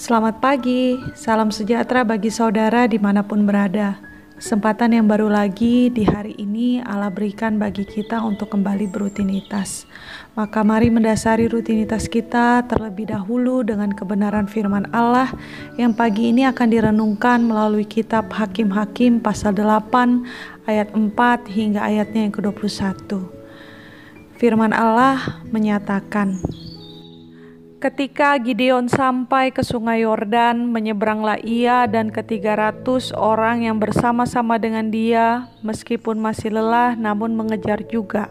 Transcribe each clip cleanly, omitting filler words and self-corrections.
Selamat pagi, salam sejahtera bagi saudara dimanapun berada. Kesempatan yang baru lagi di hari ini Allah berikan bagi kita untuk kembali berutinitas. Maka mari mendasari rutinitas kita terlebih dahulu dengan kebenaran firman Allah yang pagi ini akan direnungkan melalui kitab Hakim-Hakim pasal 8 ayat 4 hingga ayatnya yang ke-21. Firman Allah menyatakan, ketika Gideon sampai ke sungai Yordan, menyeberanglah ia dan ke-300 orang yang bersama-sama dengan dia, meskipun masih lelah namun mengejar juga.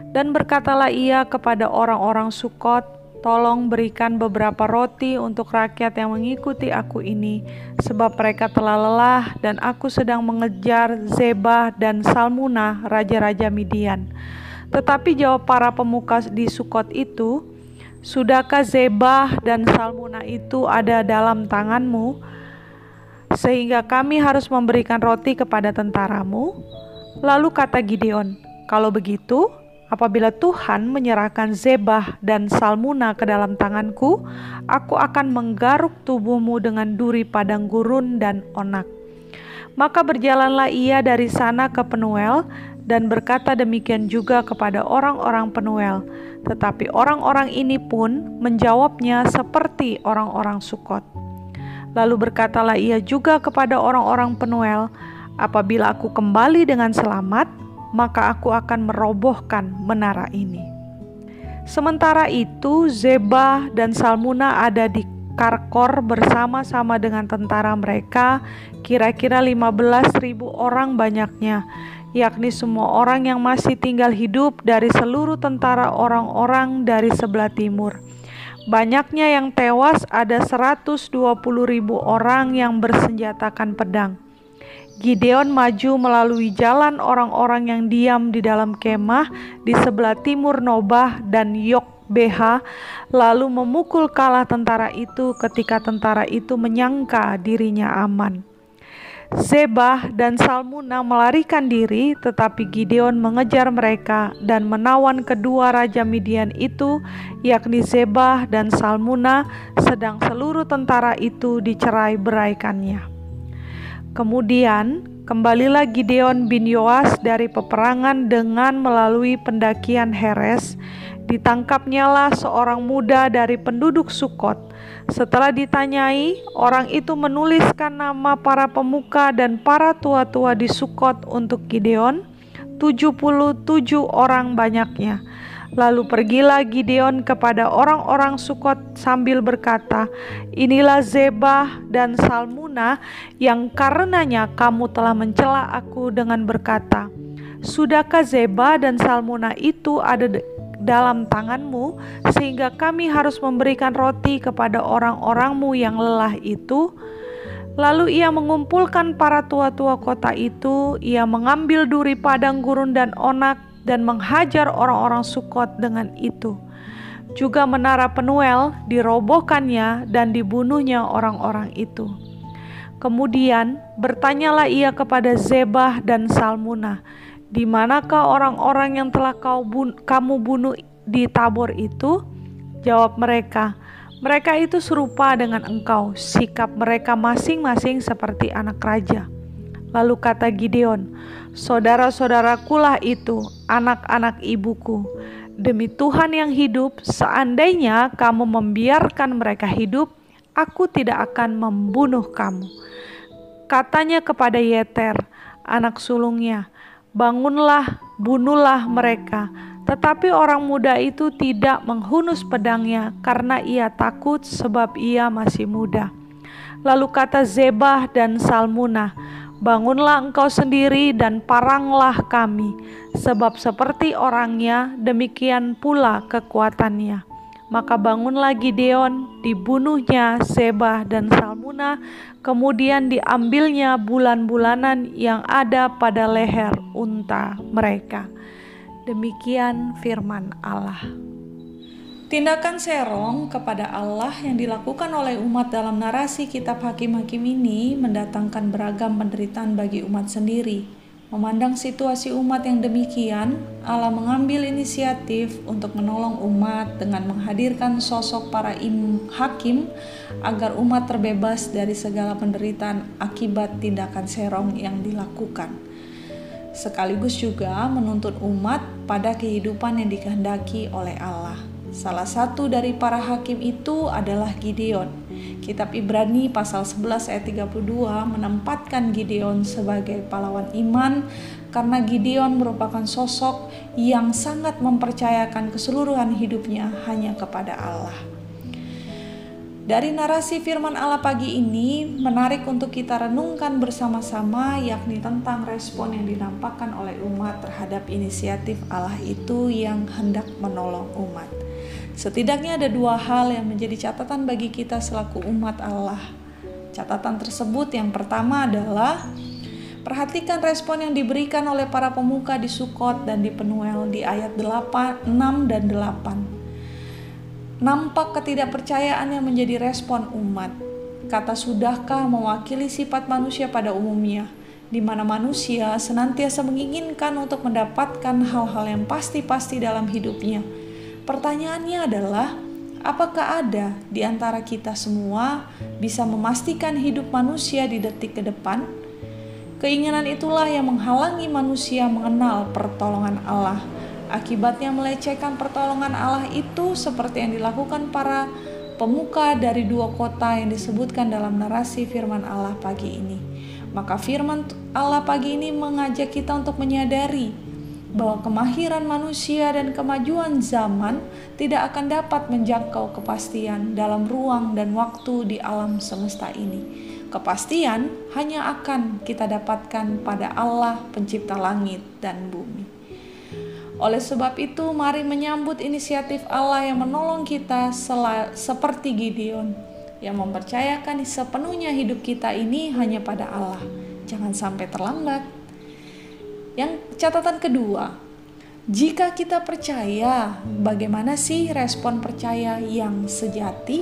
Dan berkatalah ia kepada orang-orang Sukot, tolong berikan beberapa roti untuk rakyat yang mengikuti aku ini, sebab mereka telah lelah dan aku sedang mengejar Zebah dan Salmunah, raja-raja Midian. Tetapi jawab para pemuka di Sukot itu, sudahkah Zebah dan Salmunah itu ada dalam tanganmu, sehingga kami harus memberikan roti kepada tentaramu? Lalu kata Gideon, kalau begitu, apabila Tuhan menyerahkan Zebah dan Salmunah ke dalam tanganku, aku akan menggaruk tubuhmu dengan duri padang gurun dan onak. Maka berjalanlah ia dari sana ke Penuel, dan berkata demikian juga kepada orang-orang Penuel. Tetapi orang-orang ini pun menjawabnya seperti orang-orang Sukot. Lalu berkatalah ia juga kepada orang-orang Penuel, apabila aku kembali dengan selamat, maka aku akan merobohkan menara ini. Sementara itu Zebah dan Salmunah ada di Karkor bersama-sama dengan tentara mereka, kira-kira 15.000 orang banyaknya, yakni semua orang yang masih tinggal hidup dari seluruh tentara orang-orang dari sebelah timur. Banyaknya yang tewas ada 120.000 orang yang bersenjatakan pedang. Gideon maju melalui jalan orang-orang yang diam di dalam kemah di sebelah timur Nobah dan Yokbeha, lalu memukul kalah tentara itu ketika tentara itu menyangka dirinya aman. Zebah dan Salmunah melarikan diri, tetapi Gideon mengejar mereka dan menawan kedua raja Midian itu, yakni Zebah dan Salmunah, sedang seluruh tentara itu dicerai-beraikannya. Kemudian kembalilah Gideon bin Yoas dari peperangan dengan melalui pendakian Heres. Ditangkapnyalah seorang muda dari penduduk Sukot. Setelah ditanyai, orang itu menuliskan nama para pemuka dan para tua-tua di Sukot untuk Gideon, 77 orang banyaknya. Lalu pergilah Gideon kepada orang-orang Sukot sambil berkata, inilah Zebah dan Salmunah yang karenanya kamu telah mencela aku dengan berkata, sudahkah Zebah dan Salmunah itu ada dalam tanganmu, sehingga kami harus memberikan roti kepada orang-orangmu yang lelah itu? Lalu ia mengumpulkan para tua-tua kota itu, ia mengambil duri padang gurun dan onak, dan menghajar orang-orang Sukot dengan itu. Juga menara Penuel dirobohkannya dan dibunuhnya orang-orang itu. Kemudian bertanyalah ia kepada Zebah dan Salmunah, di manakah orang-orang yang telah kamu bunuh di Tabor itu? Jawab mereka, mereka itu serupa dengan engkau, sikap mereka masing-masing seperti anak raja. Lalu kata Gideon, saudara-saudarakulah itu, anak-anak ibuku. Demi Tuhan yang hidup, seandainya kamu membiarkan mereka hidup, aku tidak akan membunuh kamu. Katanya kepada Yeter, anak sulungnya, bangunlah, bunuhlah mereka. Tetapi orang muda itu tidak menghunus pedangnya karena ia takut sebab ia masih muda. Lalu kata Zebah dan Salmunah, bangunlah engkau sendiri dan paranglah kami, sebab seperti orangnya demikian pula kekuatannya. Maka bangunlah Gideon, dibunuhnya Zebah dan Salmunah, kemudian diambilnya bulan-bulanan yang ada pada leher unta mereka. Demikian firman Allah. Tindakan serong kepada Allah yang dilakukan oleh umat dalam narasi kitab Hakim-Hakim ini mendatangkan beragam penderitaan bagi umat sendiri. Memandang situasi umat yang demikian, Allah mengambil inisiatif untuk menolong umat dengan menghadirkan sosok para hakim agar umat terbebas dari segala penderitaan akibat tindakan serong yang dilakukan. Sekaligus juga menuntun umat pada kehidupan yang dikehendaki oleh Allah. Salah satu dari para hakim itu adalah Gideon. Kitab Ibrani pasal 11 ayat 32 menempatkan Gideon sebagai pahlawan iman karena Gideon merupakan sosok yang sangat mempercayakan keseluruhan hidupnya hanya kepada Allah. Dari narasi firman Allah pagi ini menarik untuk kita renungkan bersama-sama, yakni tentang respon yang dinampakkan oleh umat terhadap inisiatif Allah itu yang hendak menolong umat. Setidaknya ada dua hal yang menjadi catatan bagi kita selaku umat Allah. Catatan tersebut yang pertama adalah perhatikan respon yang diberikan oleh para pemuka di Sukot dan di Penuel di ayat 6 dan 8. Nampak ketidakpercayaan yang menjadi respon umat. Kata sudahkah mewakili sifat manusia pada umumnya, di mana manusia senantiasa menginginkan untuk mendapatkan hal-hal yang pasti-pasti dalam hidupnya. Pertanyaannya adalah, apakah ada di antara kita semua bisa memastikan hidup manusia di detik ke depan? Keinginan itulah yang menghalangi manusia mengenal pertolongan Allah. Akibatnya melecehkan pertolongan Allah itu seperti yang dilakukan para pemuka dari dua kota yang disebutkan dalam narasi firman Allah pagi ini. Maka firman Allah pagi ini mengajak kita untuk menyadari bahwa kemahiran manusia dan kemajuan zaman tidak akan dapat menjangkau kepastian dalam ruang dan waktu di alam semesta ini. Kepastian hanya akan kita dapatkan pada Allah pencipta langit dan bumi. Oleh sebab itu, mari menyambut inisiatif Allah yang menolong kita seperti Gideon, yang mempercayakan sepenuhnya hidup kita ini hanya pada Allah. Jangan sampai terlambat. Yang catatan kedua, jika kita percaya, bagaimana sih respon percaya yang sejati?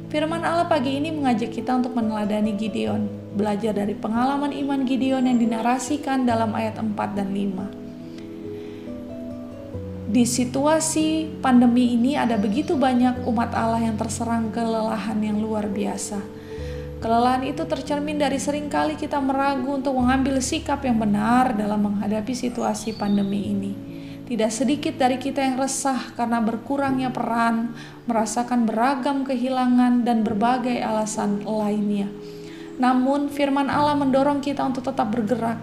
Firman Allah pagi ini mengajak kita untuk meneladani Gideon, belajar dari pengalaman iman Gideon yang dinarasikan dalam ayat 4 dan 5. Di situasi pandemi ini ada begitu banyak umat Allah yang terserang kelelahan yang luar biasa. Kelelahan itu tercermin dari seringkali kita meragu untuk mengambil sikap yang benar dalam menghadapi situasi pandemi ini. Tidak sedikit dari kita yang resah karena berkurangnya peran, merasakan beragam kehilangan dan berbagai alasan lainnya. Namun firman Allah mendorong kita untuk tetap bergerak.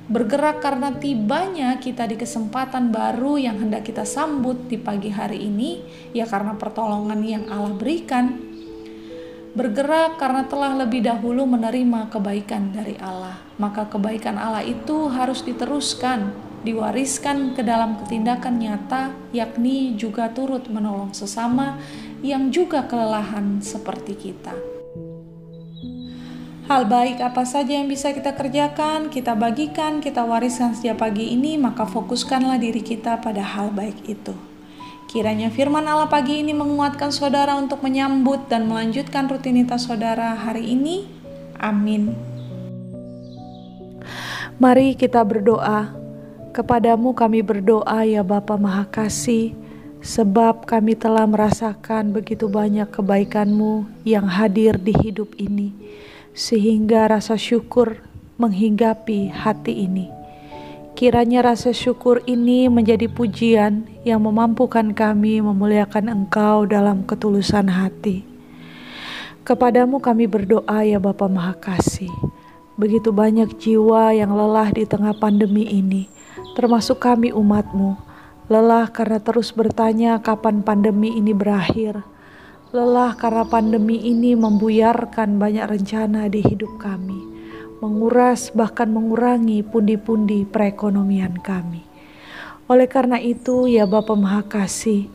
Bergerak karena tibanya kita di kesempatan baru yang hendak kita sambut di pagi hari ini, ya karena pertolongan yang Allah berikan. Bergerak karena telah lebih dahulu menerima kebaikan dari Allah. Maka kebaikan Allah itu harus diteruskan, diwariskan ke dalam ketindakan nyata, yakni juga turut menolong sesama yang juga kelelahan seperti kita. Hal baik apa saja yang bisa kita kerjakan, kita bagikan, kita wariskan sejak pagi ini, maka fokuskanlah diri kita pada hal baik itu. Kiranya firman Allah pagi ini menguatkan saudara untuk menyambut dan melanjutkan rutinitas saudara hari ini. Amin. Mari kita berdoa. Kepadamu kami berdoa ya Bapa Maha Kasih, sebab kami telah merasakan begitu banyak kebaikan-Mu yang hadir di hidup ini, sehingga rasa syukur menghinggapi hati ini. Kiranya rasa syukur ini menjadi pujian yang memampukan kami memuliakan Engkau dalam ketulusan hati. Kepadamu kami berdoa ya Bapa Maha Kasih. Begitu banyak jiwa yang lelah di tengah pandemi ini, termasuk kami umat-Mu. Lelah karena terus bertanya kapan pandemi ini berakhir. Lelah karena pandemi ini membuyarkan banyak rencana di hidup kami, menguras bahkan mengurangi pundi-pundi perekonomian kami. Oleh karena itu ya Bapa Maha Kasih,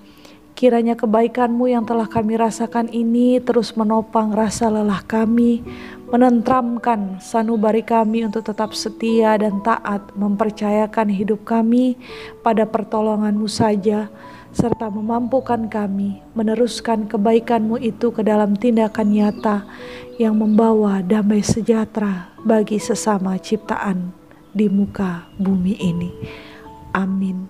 kiranya kebaikan-Mu yang telah kami rasakan ini terus menopang rasa lelah kami, menentramkan sanubari kami untuk tetap setia dan taat mempercayakan hidup kami pada pertolongan-Mu saja, serta memampukan kami meneruskan kebaikan-Mu itu ke dalam tindakan nyata yang membawa damai sejahtera bagi sesama ciptaan di muka bumi ini. Amin.